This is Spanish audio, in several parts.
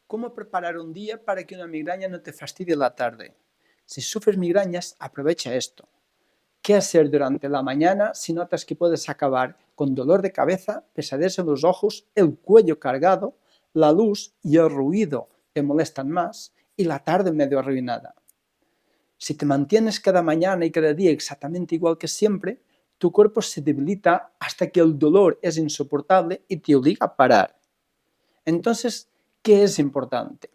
¿Cómo preparar un día para que una migraña no te fastidie la tarde? Si sufres migrañas, aprovecha esto. ¿Qué hacer durante la mañana si notas que puedes acabar con dolor de cabeza, pesadez en los ojos, el cuello cargado, la luz y el ruido te molestan más y la tarde medio arruinada? Si te mantienes cada mañana y cada día exactamente igual que siempre, tu cuerpo se debilita hasta que el dolor es insoportable y te obliga a parar. Entonces, ¿qué es importante?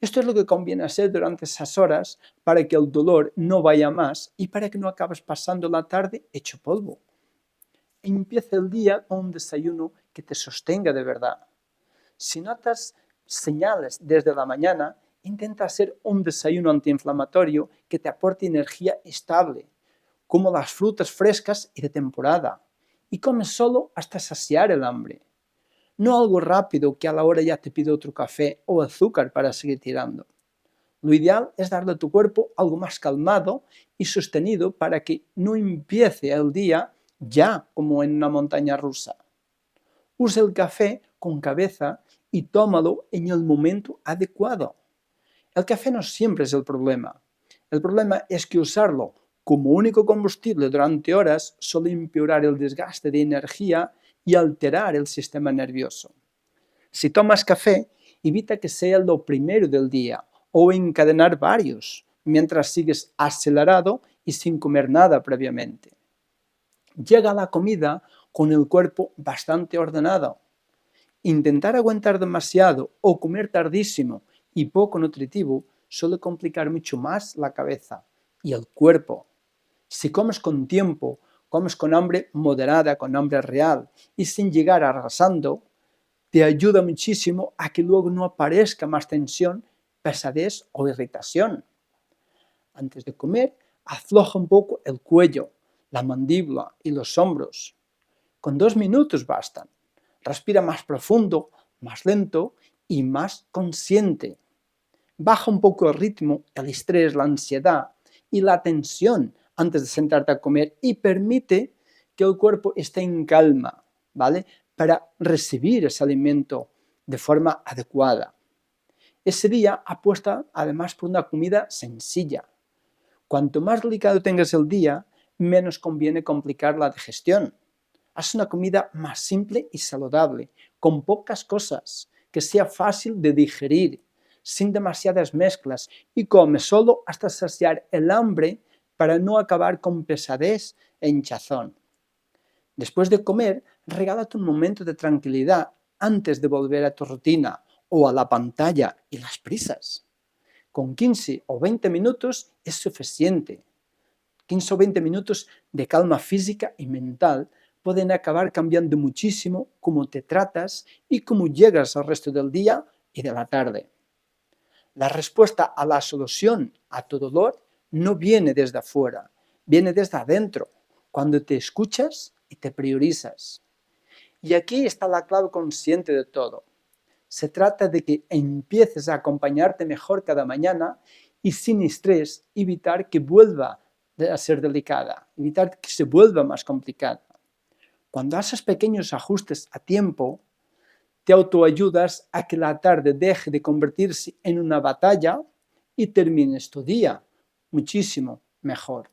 Esto es lo que conviene hacer durante esas horas para que el dolor no vaya más y para que no acabes pasando la tarde hecho polvo. Empieza el día con un desayuno que te sostenga de verdad. Si notas señales desde la mañana, intenta hacer un desayuno antiinflamatorio que te aporte energía estable, como las frutas frescas y de temporada, y come solo hasta saciar el hambre. No algo rápido que a la hora ya te pide otro café o azúcar para seguir tirando. Lo ideal es darle a tu cuerpo algo más calmado y sostenido para que no empiece el día ya como en una montaña rusa. Usa el café con cabeza y tómalo en el momento adecuado. El café no siempre es el problema. El problema es que usarlo como único combustible durante horas suele empeorar el desgaste de energía y alterar el sistema nervioso. Si tomas café, evita que sea lo primero del día o encadenar varios, mientras sigues acelerado y sin comer nada previamente. Llega a la comida con el cuerpo bastante ordenado. Intentar aguantar demasiado o comer tardísimo y poco nutritivo suele complicar mucho más la cabeza y el cuerpo. Si comes con tiempo, comes con hambre moderada, con hambre real y sin llegar arrasando, te ayuda muchísimo a que luego no aparezca más tensión, pesadez o irritación. Antes de comer, afloja un poco el cuello, la mandíbula y los hombros. Con 2 minutos bastan. Respira más profundo, más lento y más consciente. Baja un poco el ritmo, el estrés, la ansiedad y la tensión antes de sentarte a comer y permite que el cuerpo esté en calma, ¿vale? Para recibir ese alimento de forma adecuada. Ese día apuesta además por una comida sencilla. Cuanto más delicado tengas el día, menos conviene complicar la digestión. Haz una comida más simple y saludable, con pocas cosas, que sea fácil de digerir, sin demasiadas mezclas, y come solo hasta saciar el hambre para no acabar con pesadez e hinchazón. Después de comer, regálate un momento de tranquilidad antes de volver a tu rutina o a la pantalla y las prisas. Con 15 o 20 minutos es suficiente. 15 o 20 minutos de calma física y mental pueden acabar cambiando muchísimo cómo te tratas y cómo llegas al resto del día y de la tarde. La respuesta a la solución a tu dolor no viene desde afuera, viene desde adentro, cuando te escuchas y te priorizas. Y aquí está la clave consciente de todo. Se trata de que empieces a acompañarte mejor cada mañana y sin estrés evitar que vuelva a ser delicada, evitar que se vuelva más complicada. Cuando haces pequeños ajustes a tiempo, te autoayudas a que la tarde deje de convertirse en una batalla y termines tu día muchísimo mejor.